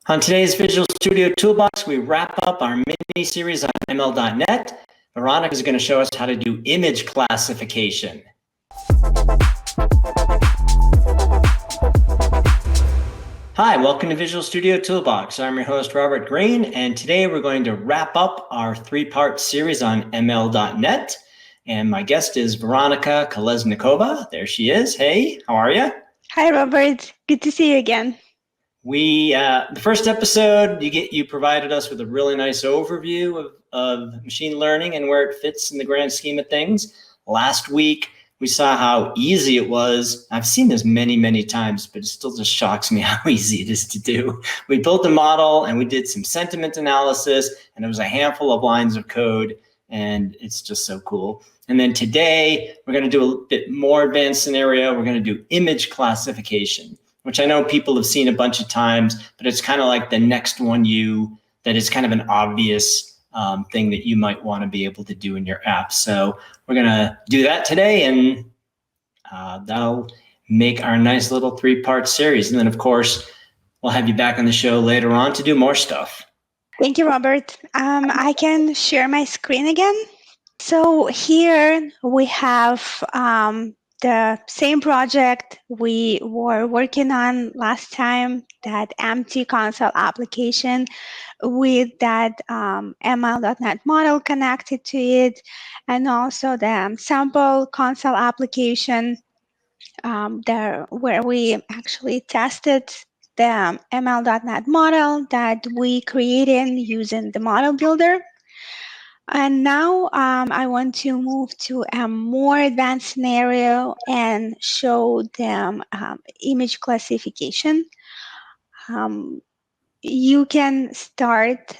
On today's Visual Studio Toolbox, we wrap up our mini-series on ML.NET. Veronika is going to show us how to do image classification. Hi, welcome to Visual Studio Toolbox. I'm your host, Robert Green, and today we're going to wrap up our three-part series on ML.NET. And my guest is Veronika Kolesnikova. There she is. Hey, how are you? Hi, Robert. Good to see you again. The first episode, you provided us with a really nice overview of machine learning and where it fits in the grand scheme of things. Last week, we saw how easy it was. I've seen this many, many times, but it still just shocks me how easy it is to do. We built a model and we did some sentiment analysis, and it was a handful of lines of code, and it's just so cool. And then today, we're going to do a bit more advanced scenario. We're going to do image classification, which I know people have seen a bunch of times, but it's kind of like the next one that is kind of an obvious thing that you might want to be able to do in your app. So we're going to do that today, and that'll make our nice little three-part series. And then, of course, we'll have you back on the show later on to do more stuff. Thank you, Robert. I can share my screen again. So here we have the same project we were working on last time, that empty console application with that ML.NET model connected to it, and also the sample console application where we actually tested the ML.NET model that we created using the model builder. And now I want to move to a more advanced scenario and show them image classification. You can start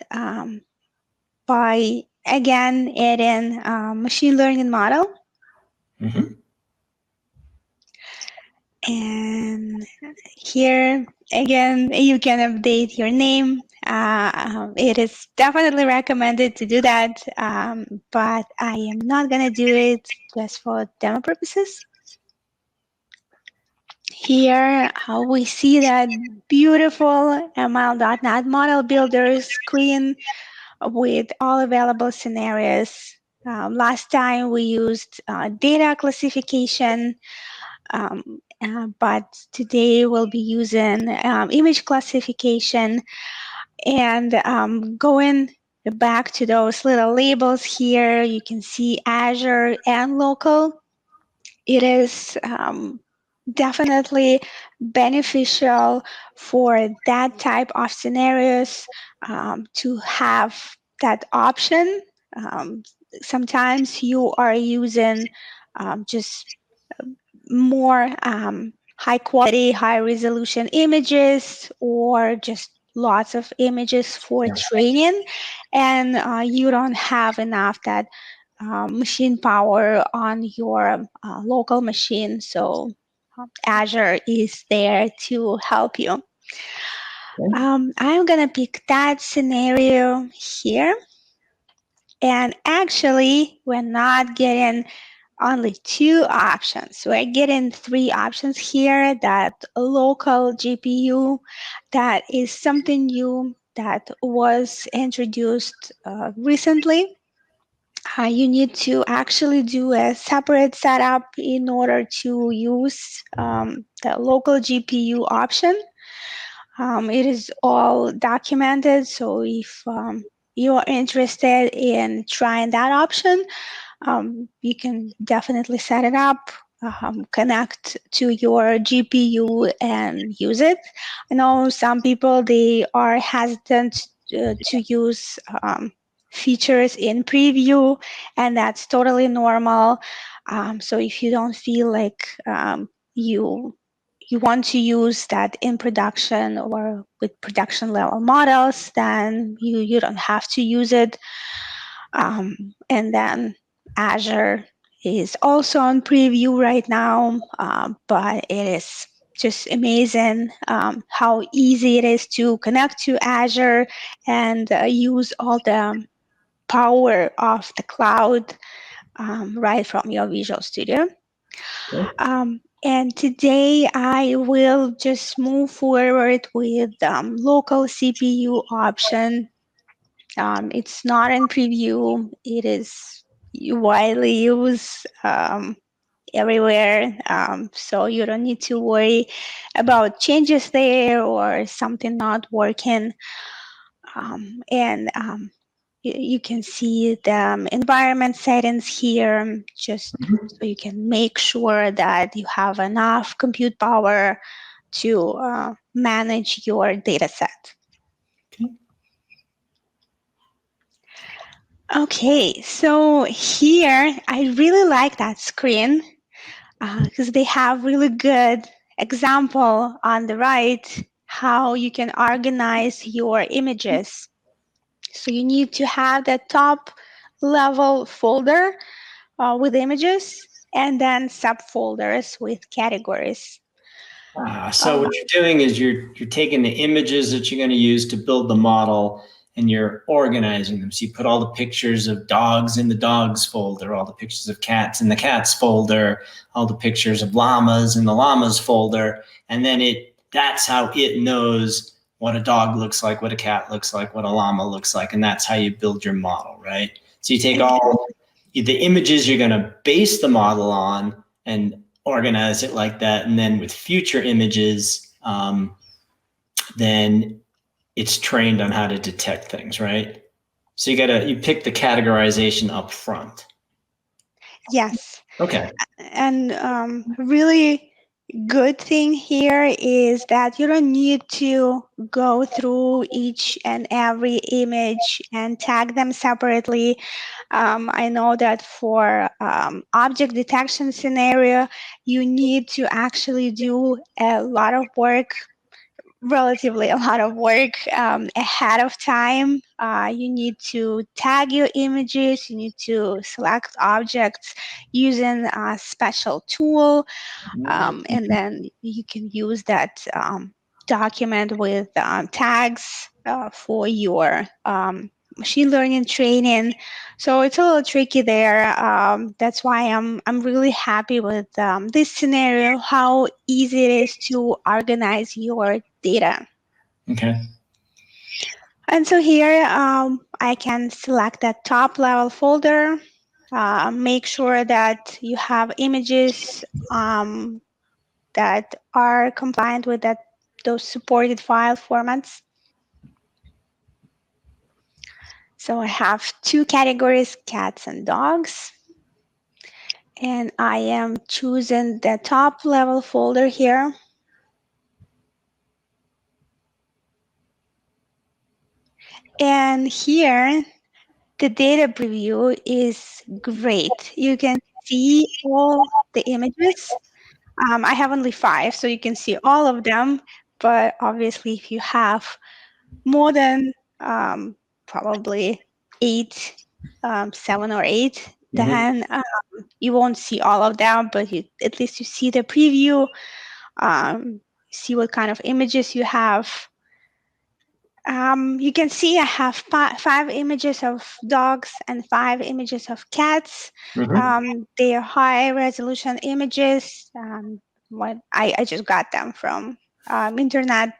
by, again, adding a machine learning model. Mm-hmm. And here, again, you can update your name. It is definitely recommended to do that, but I am not going to do it just for demo purposes. Here, we see that beautiful ML.NET model builder screen with all available scenarios. Last time we used data classification, but today we'll be using image classification. And going back to those little labels here, you can see Azure and local. It is definitely beneficial for that type of scenarios to have that option. Sometimes you are using just more high quality, high resolution images, or just lots of images for training, and you don't have enough that machine power on your local machine. So Azure is there to help you. I'm going to pick that scenario here. And actually, we're not getting only two options. We're getting three options here. That local GPU, that is something new that was introduced recently. You need to actually do a separate setup in order to use the local GPU option. It is all documented, so if you are interested in trying that option, you can definitely set it up, connect to your GPU and use it. I know some people, they are hesitant to use features in preview, and that's totally normal. So if you don't feel like you want to use that in production or with production level models, then you don't have to use it. And then Azure is also on preview right now, but it is just amazing how easy it is to connect to Azure and use all the power of the cloud right from your Visual Studio. And today I will just move forward with local CPU option. It's not in preview. It is widely used everywhere. So you don't need to worry about changes there or something not working. And you can see the environment settings here, just so you can make sure that you have enough compute power to manage your data set. Okay. Okay, so here I really like that screen because they have really good example on the right how you can organize your images. So you need to have the top level folder with images and then subfolders with categories. So what you're doing is you're taking the images that you're going to use to build the model and you're organizing them. So you put all the pictures of dogs in the dogs folder, all the pictures of cats in the cats folder, all the pictures of llamas in the llamas folder, and then that's how it knows what a dog looks like, what a cat looks like, what a llama looks like, and that's how you build your model, right? So you take all the images you're going to base the model on and organize it like that. And then with future images, then it's trained on how to detect things, right? So you pick the categorization up front. Yes. Okay. And really good thing here is that you don't need to go through each and every image and tag them separately. I know that for object detection scenario, you need to actually do a lot of work, relatively a lot of work ahead of time. You need to tag your images, you need to select objects using a special tool, and then you can use that document with tags for your machine learning training. So it's a little tricky there. That's why I'm really happy with this scenario, how easy it is to organize your data. Okay. And so here I can select that top level folder, make sure that you have images that are compliant with those supported file formats. So I have two categories, cats and dogs. And I am choosing the top level folder here. And here, the data preview is great. You can see all the images. I have only 5, so you can see all of them. But obviously, if you have more than probably 8, 7 or 8, then you won't see all of them, but at least you see the preview, see what kind of images you have. You can see I have 5 images of dogs and 5 images of cats. They are high resolution images. What I just got them from internet.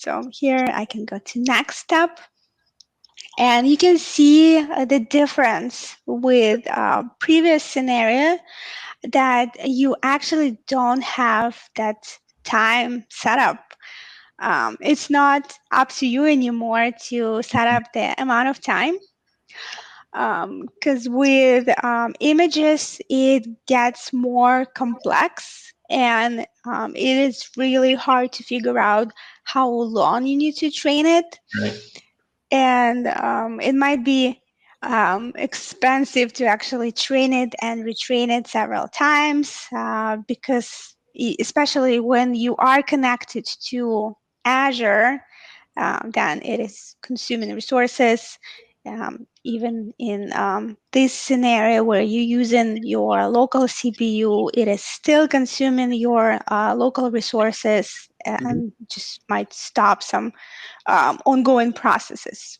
So here I can go to next step. And you can see the difference with previous scenario that you actually don't have that time set up. It's not up to you anymore to set up the amount of time. Because with images, it gets more complex and it is really hard to figure out how long you need to train it. Right. And it might be expensive to actually train it and retrain it several times because especially when you are connected to Azure, then it is consuming resources. Even in this scenario where you're using your local CPU, it is still consuming your local resources and just might stop some ongoing processes.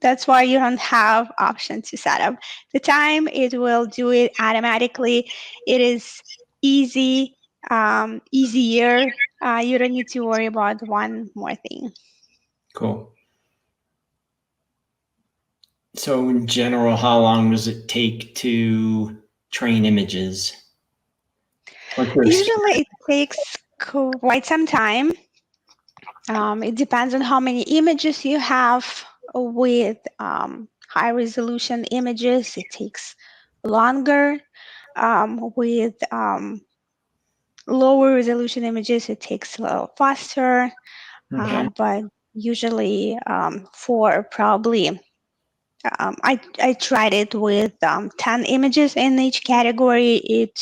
That's why you don't have option to set up the time. It will do it automatically. It is easier. You don't need to worry about one more thing. Cool. So in general, how long does it take to train images? Usually it takes quite some time. It depends on how many images you have. With high resolution images, it takes longer. With lower resolution images, it takes a little faster. Okay. But usually for probably, I tried it with 10 images in each category. It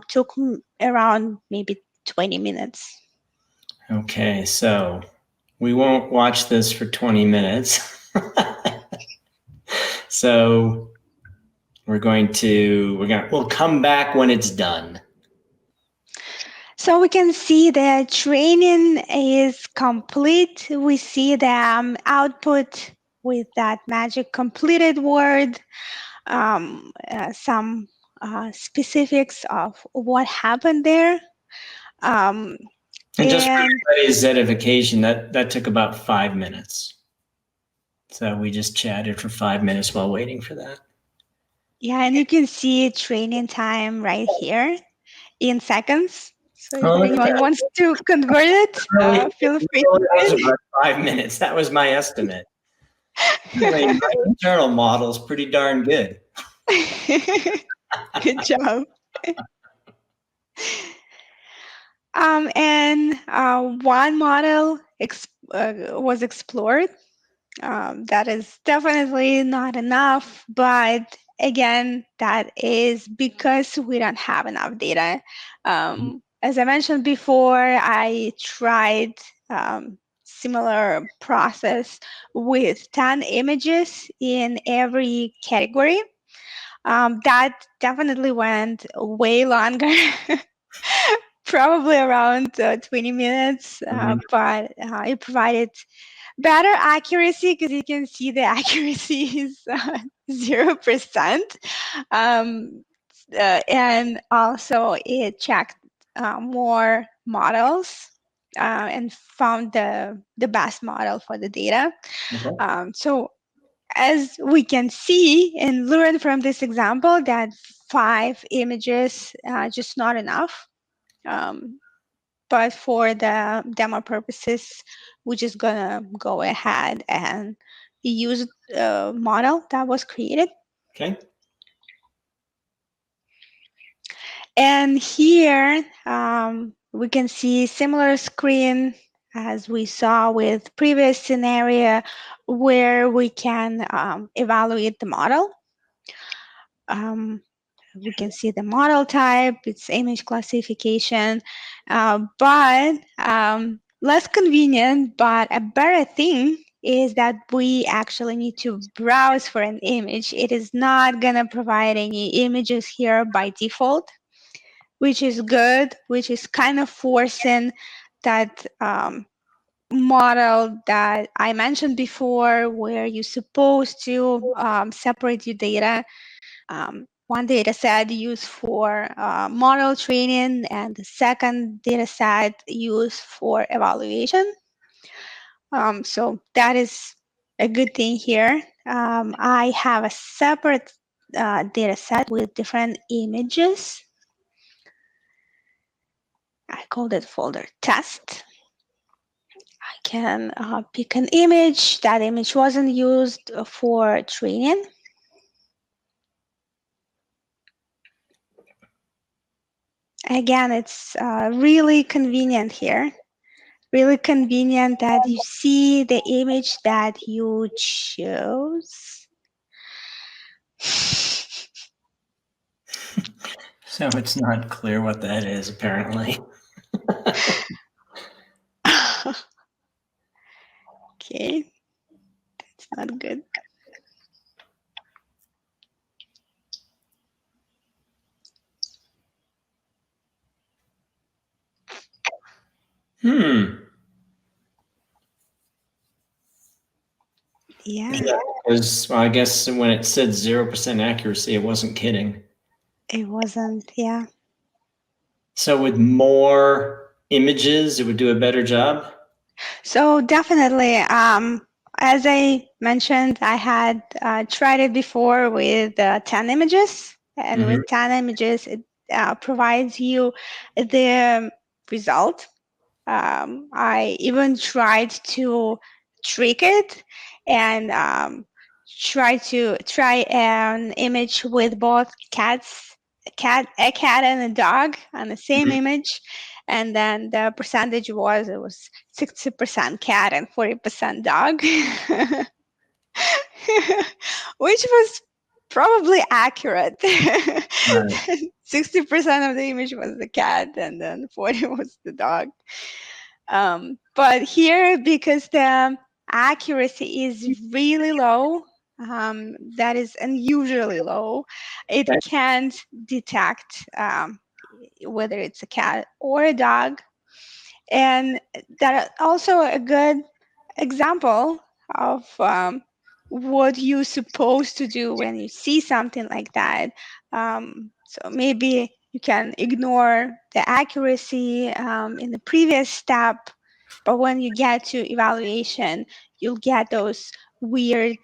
took around maybe 20 minutes. Okay, so we won't watch this for 20 minutes. So we'll come back when it's done. So we can see the training is complete. We see the output with that magic completed word, some specifics of what happened there. And just for everybody's edification, that took about 5 minutes. So we just chatted for 5 minutes while waiting for that. Yeah, and you can see training time right here in seconds. So if anyone wants to convert it, feel free to do it. it. About 5 minutes. That was my estimate. My internal model is pretty darn good. Good job. And one model was explored. That is definitely not enough, but again, that is because we don't have enough data. As I mentioned before, I tried similar process with 10 images in every category. That definitely went way longer. Probably around 20 minutes, but it provided better accuracy because you can see the accuracy is 0%. And also it checked more models and found the best model for the data. Okay. So as we can see and learn from this example that 5 images just not enough. But for the demo purposes, we're just gonna go ahead and use a model that was created. Okay. And here we can see similar screen as we saw with previous scenario where we can evaluate the model. We can see the model type, its image classification, but less convenient, but a better thing is that we actually need to browse for an image. It is not going to provide any images here by default, which is good, which is kind of forcing that model that I mentioned before, where you're supposed to separate your data. One data set used for model training and the second data set used for evaluation. So that is a good thing here. I have a separate data set with different images. I call that folder test. I can pick an image. That image wasn't used for training. Again, it's really convenient here. Really convenient that you see the image that you chose. So it's not clear what that is, apparently. Okay, that's not good. Yeah. Because I guess when it said 0% accuracy, it wasn't kidding. It wasn't, yeah. So with more images, it would do a better job? So definitely, as I mentioned, I had tried it before with 10 images, and Mm-hmm. with 10 images, it provides you the result. I even tried to trick it and try an image with both a cat and a dog on the same Mm-hmm. image, and then the percentage was 60% cat and 40% dog, which was probably accurate. Right. 60% of the image was the cat, and then 40 was the dog. But here, because the accuracy is really low, that is unusually low, it Okay. can't detect whether it's a cat or a dog. And that also a good example of what you're supposed to do when you see something like that. So maybe you can ignore the accuracy in the previous step, but when you get to evaluation, you'll get those weird,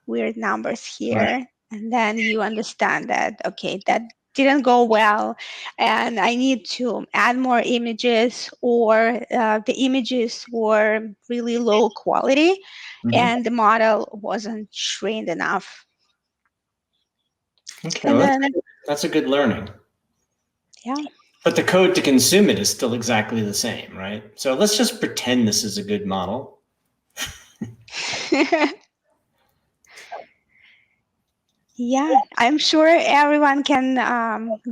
weird numbers Right. here, and then you understand that okay, that didn't go well, and I need to add more images, or the images were really low quality, Mm-hmm. and the model wasn't trained enough. Okay, And well, then, that's a good learning. yeah. But the code to consume it is still exactly the same, right? So let's just pretend this is a good model. Yeah, I'm sure everyone can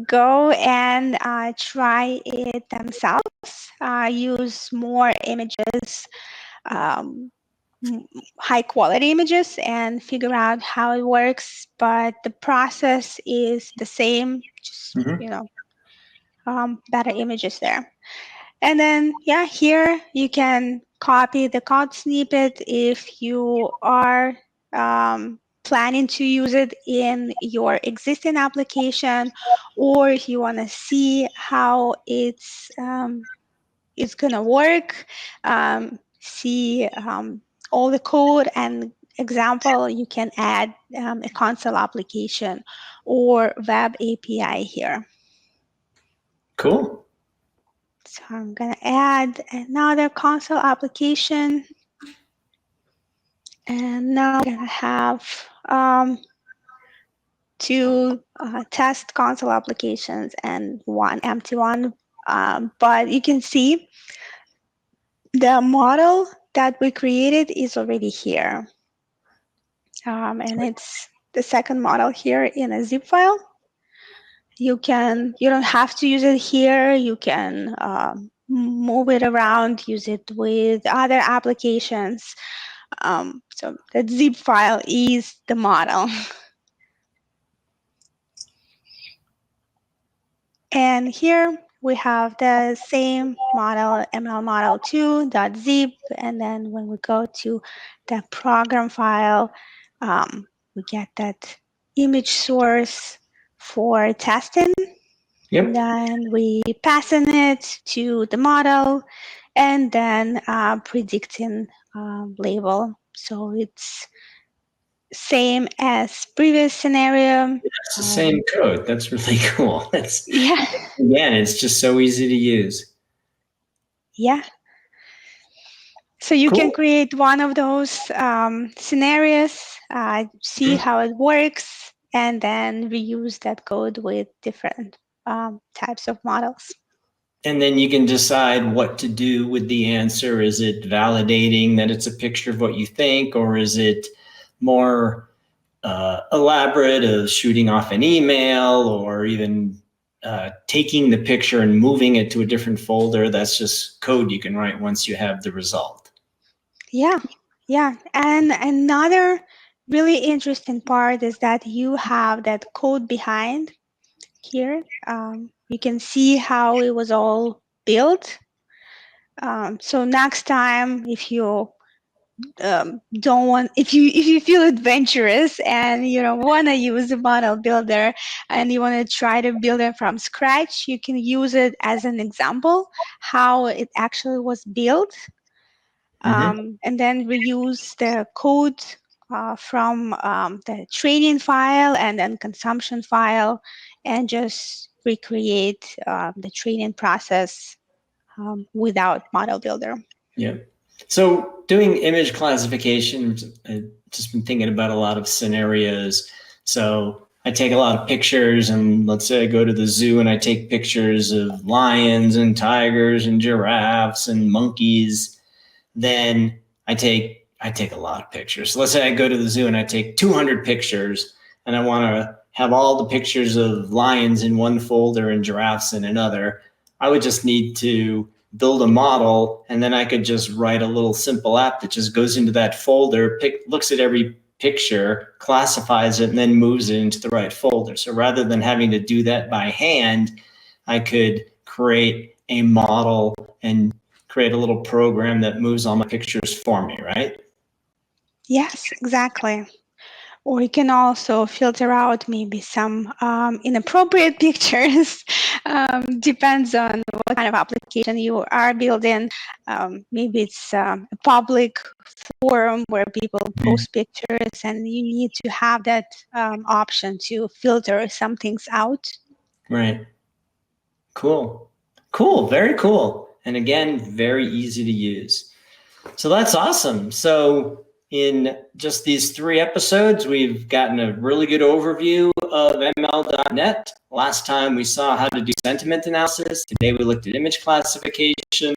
go and try it themselves. Use more images, um, high quality images, and figure out how it works. But the process is the same, just, Mm-hmm. better images there. And then, yeah, here you can copy the code snippet if you are planning to use it in your existing application, or if you want to see how it's gonna work, see all the code and example, you can add a console application or web API here. Cool. So I'm going to add another console application. And now I'm going to have two test console applications and one empty one. But you can see the model that we created is already here. And it's the second model here in a zip file. You don't have to use it here. You can move it around, use it with other applications. So that zip file is the model. And here we have the same model, ML model 2.zip. And then when we go to the program file, we get that image source for testing. Yep. And then we passing it to the model, and then predicting label. So it's same as previous scenario. It's the same code. That's really cool. It's Yeah, again, it's just so easy to use. yeah. So you can Cool. create one of those scenarios, see Mhm. how it works, and then reuse that code with different types of models. And then you can decide what to do with the answer. Is it validating that it's a picture of what you think, or is it more elaborate of shooting off an email, or even taking the picture and moving it to a different folder? That's just code you can write once you have the result. Yeah, yeah. And another really interesting part is that you have that code behind here. You can see how it was all built. So next time, if you don't want, if you feel adventurous and you don't want to use a model builder and you want to try to build it from scratch, you can use it as an example how it actually was built, and then reuse the code from the training file and then consumption file, and just recreate the training process without model builder. Yeah. So doing image classification, I've just been thinking about a lot of scenarios. So I take a lot of pictures, and let's say I go to the zoo and I take pictures of lions and tigers and giraffes and monkeys. Then I take a lot of pictures. So let's say I go to the zoo and I take 200 pictures, and I want to have all the pictures of lions in one folder and giraffes in another. I would just need to build a model, and then I could just write a little simple app that just goes into that folder, looks at every picture, classifies it, and then moves it into the right folder. So rather than having to do that by hand, I could create a model and create a little program that moves all my pictures for me, right? Yes, exactly. Or you can also filter out maybe some inappropriate pictures. Depends on what kind of application you are building. Maybe it's a public forum where people post pictures, and you need to have that option to filter some things out. Right. Cool. Cool. Very cool. And again, very easy to use. So that's awesome. So in just these 3 episodes, we've gotten a really good overview of ML.NET. Last time we saw how to do sentiment analysis. Today we looked at image classification.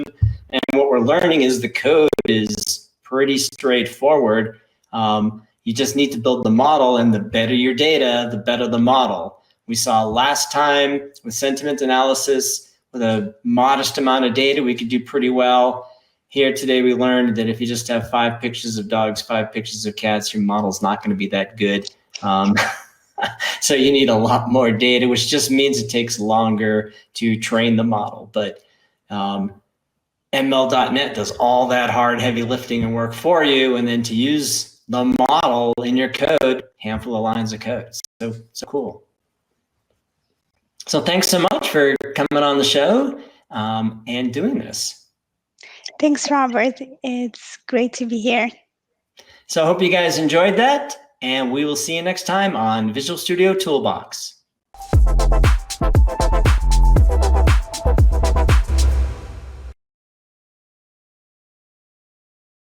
And what we're learning is the code is pretty straightforward. You just need to build the model, and the better your data, the better the model. We saw last time with sentiment analysis, with a modest amount of data, we could do pretty well. Here today, we learned that if you just have 5 pictures of dogs, 5 pictures of cats, your model's not going to be that good. So you need a lot more data, which just means it takes longer to train the model. But ML.NET does all that hard, heavy lifting and work for you. And then to use the model in your code, handful of lines of code. So cool. So thanks so much for coming on the show and doing this. Thanks, Robert. It's great to be here. So I hope you guys enjoyed that, and we will see you next time on Visual Studio Toolbox.